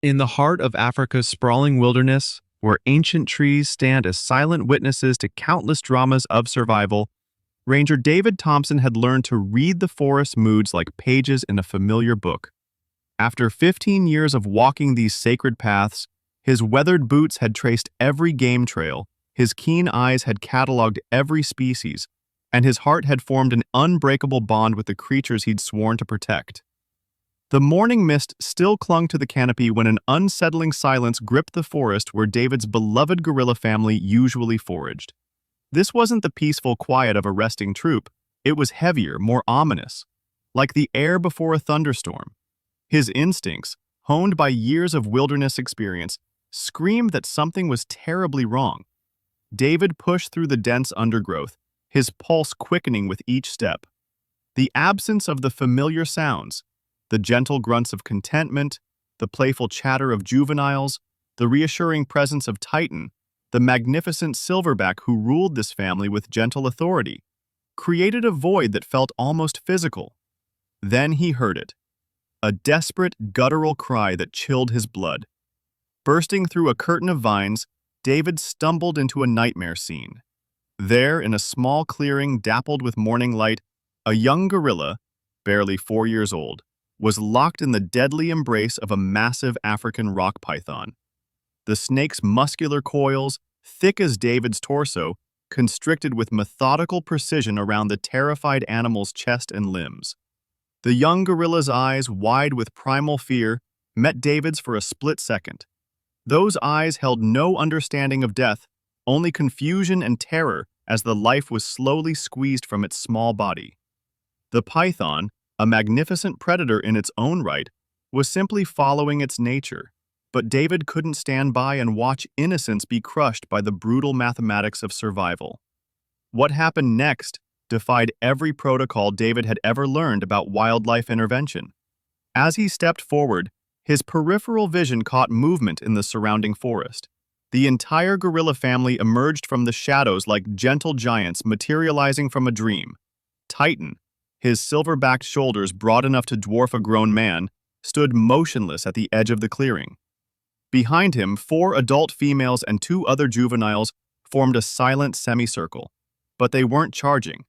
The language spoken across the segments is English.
In the heart of Africa's sprawling wilderness, where ancient trees stand as silent witnesses to countless dramas of survival, Ranger David Thompson had learned to read the forest's moods like pages in a familiar book. After 15 years of walking these sacred paths, his weathered boots had traced every game trail, his keen eyes had cataloged every species, and his heart had formed an unbreakable bond with the creatures he'd sworn to protect. The morning mist still clung to the canopy when an unsettling silence gripped the forest where David's beloved gorilla family usually foraged. This wasn't the peaceful quiet of a resting troop. It was heavier, more ominous, like the air before a thunderstorm. His instincts, honed by years of wilderness experience, screamed that something was terribly wrong. David pushed through the dense undergrowth, his pulse quickening with each step. The absence of the familiar sounds, the gentle grunts of contentment, the playful chatter of juveniles, the reassuring presence of Titan, the magnificent silverback who ruled this family with gentle authority, created a void that felt almost physical. Then he heard it, a desperate, guttural cry that chilled his blood. Bursting through a curtain of vines, David stumbled into a nightmare scene. There, in a small clearing dappled with morning light, a young gorilla, barely 4 years old, was locked in the deadly embrace of a massive African rock python. The snake's muscular coils, thick as David's torso, constricted with methodical precision around the terrified animal's chest and limbs. The young gorilla's eyes, wide with primal fear, met David's for a split second. Those eyes held no understanding of death, only confusion and terror as the life was slowly squeezed from its small body. The python, a magnificent predator in its own right, was simply following its nature, but David couldn't stand by and watch innocence be crushed by the brutal mathematics of survival. What happened next defied every protocol David had ever learned about wildlife intervention. As he stepped forward, his peripheral vision caught movement in the surrounding forest. The entire gorilla family emerged from the shadows like gentle giants materializing from a dream. Titan, his silver-backed shoulders broad enough to dwarf a grown man, stood motionless at the edge of the clearing. Behind him, 4 adult females and 2 other juveniles formed a silent semicircle. But they weren't charging.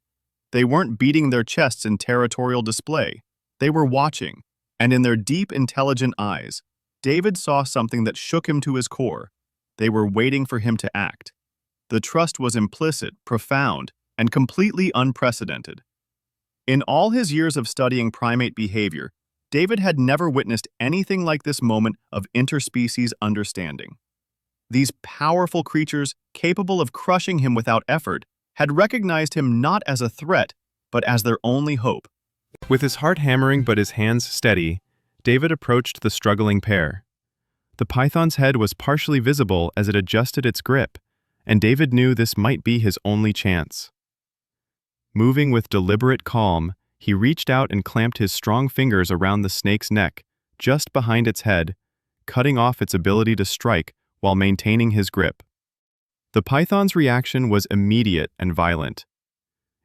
They weren't beating their chests in territorial display. They were watching, and in their deep, intelligent eyes, David saw something that shook him to his core. They were waiting for him to act. The trust was implicit, profound, and completely unprecedented. In all his years of studying primate behavior, David had never witnessed anything like this moment of interspecies understanding. These powerful creatures, capable of crushing him without effort, had recognized him not as a threat, but as their only hope. With his heart hammering but his hands steady, David approached the struggling pair. The python's head was partially visible as it adjusted its grip, and David knew this might be his only chance. Moving with deliberate calm, he reached out and clamped his strong fingers around the snake's neck, just behind its head, cutting off its ability to strike while maintaining his grip. The python's reaction was immediate and violent.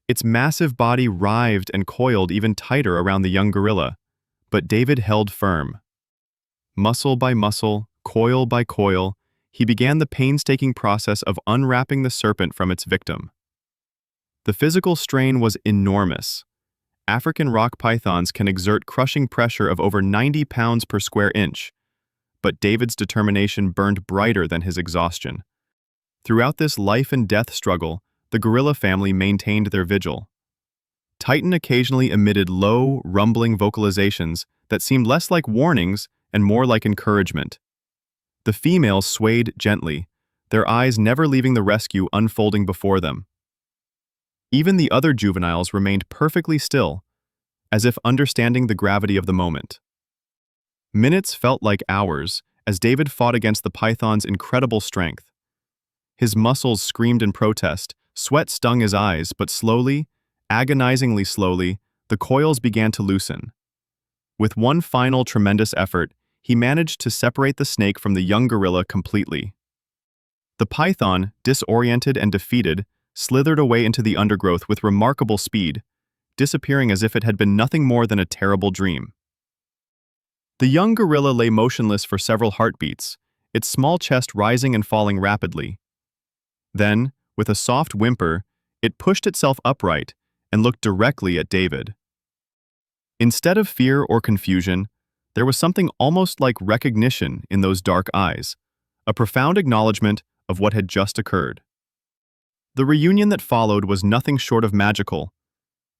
Its massive body writhed and coiled even tighter around the young gorilla, but David held firm. Muscle by muscle, coil by coil, he began the painstaking process of unwrapping the serpent from its victim. The physical strain was enormous. African rock pythons can exert crushing pressure of over 90 pounds per square inch, but David's determination burned brighter than his exhaustion. Throughout this life and death struggle, the gorilla family maintained their vigil. Titan occasionally emitted low, rumbling vocalizations that seemed less like warnings and more like encouragement. The females swayed gently, their eyes never leaving the rescue unfolding before them. Even the other juveniles remained perfectly still, as if understanding the gravity of the moment. Minutes felt like hours as David fought against the python's incredible strength. His muscles screamed in protest, sweat stung his eyes, but slowly, agonizingly slowly, the coils began to loosen. With one final tremendous effort, he managed to separate the snake from the young gorilla completely. The python, disoriented and defeated, slithered away into the undergrowth with remarkable speed, disappearing as if it had been nothing more than a terrible dream. The young gorilla lay motionless for several heartbeats, its small chest rising and falling rapidly. Then, with a soft whimper, it pushed itself upright and looked directly at David. Instead of fear or confusion, there was something almost like recognition in those dark eyes, a profound acknowledgement of what had just occurred. The reunion that followed was nothing short of magical.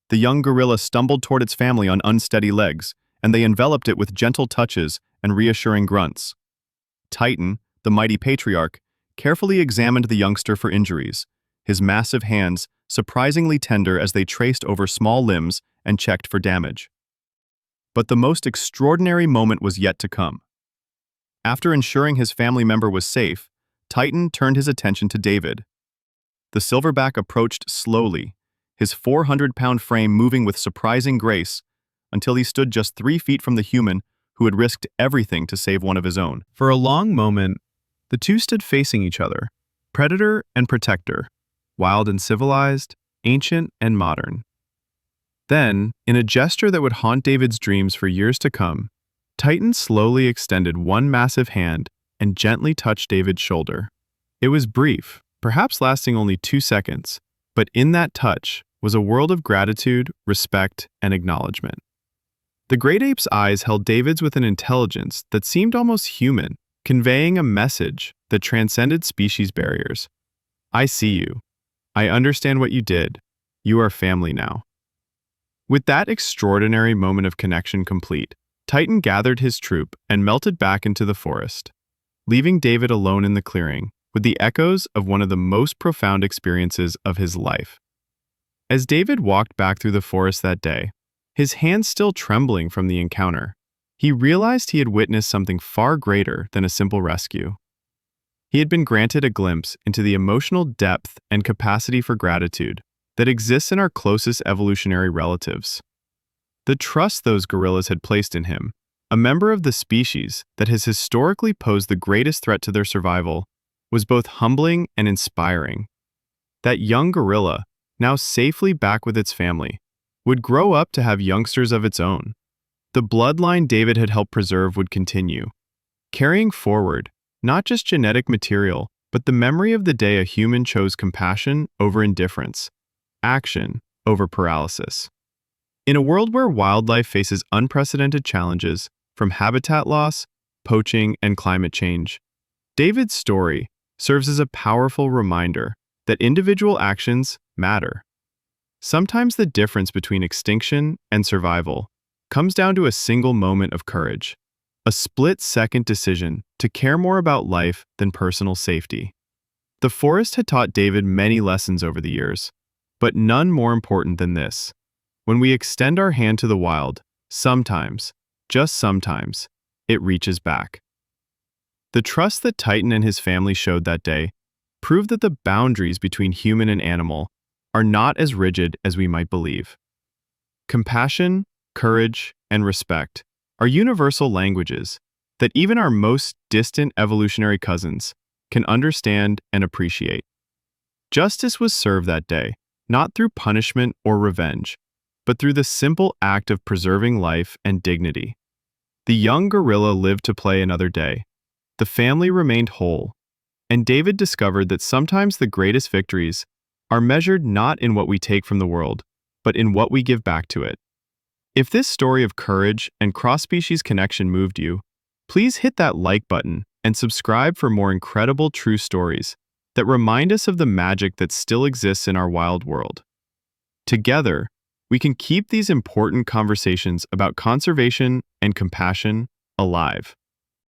The young gorilla stumbled toward its family on unsteady legs, and they enveloped it with gentle touches and reassuring grunts. Titan, the mighty patriarch, carefully examined the youngster for injuries, his massive hands surprisingly tender as they traced over small limbs and checked for damage. But the most extraordinary moment was yet to come. After ensuring his family member was safe, Titan turned his attention to David. The silverback approached slowly, his 400-pound frame moving with surprising grace, until he stood just 3 feet from the human who had risked everything to save one of his own. For a long moment, the two stood facing each other, predator and protector, wild and civilized, ancient and modern. Then, in a gesture that would haunt David's dreams for years to come, Titan slowly extended one massive hand and gently touched David's shoulder. It was brief, perhaps lasting only 2 seconds, but in that touch was a world of gratitude, respect, and acknowledgement. The great ape's eyes held David's with an intelligence that seemed almost human, conveying a message that transcended species barriers. I see you. I understand what you did. You are family now. With that extraordinary moment of connection complete, Titan gathered his troop and melted back into the forest, leaving David alone in the clearing with the echoes of one of the most profound experiences of his life. As David walked back through the forest that day, his hands still trembling from the encounter, he realized he had witnessed something far greater than a simple rescue. He had been granted a glimpse into the emotional depth and capacity for gratitude that exists in our closest evolutionary relatives. The trust those gorillas had placed in him, a member of the species that has historically posed the greatest threat to their survival, was both humbling and inspiring. That young gorilla, now safely back with its family, would grow up to have youngsters of its own. The bloodline David had helped preserve would continue, carrying forward not just genetic material, but the memory of the day a human chose compassion over indifference, action over paralysis. In a world where wildlife faces unprecedented challenges, from habitat loss, poaching, and climate change, David's story serves as a powerful reminder that individual actions matter. Sometimes the difference between extinction and survival comes down to a single moment of courage, a split-second decision to care more about life than personal safety. The forest had taught David many lessons over the years, but none more important than this. When we extend our hand to the wild, sometimes, just sometimes, it reaches back. The trust that Titan and his family showed that day proved that the boundaries between human and animal are not as rigid as we might believe. Compassion, courage, and respect are universal languages that even our most distant evolutionary cousins can understand and appreciate. Justice was served that day, not through punishment or revenge, but through the simple act of preserving life and dignity. The young gorilla lived to play another day. The family remained whole, and David discovered that sometimes the greatest victories are measured not in what we take from the world, but in what we give back to it. If this story of courage and cross-species connection moved you, please hit that like button and subscribe for more incredible true stories that remind us of the magic that still exists in our wild world. Together, we can keep these important conversations about conservation and compassion alive.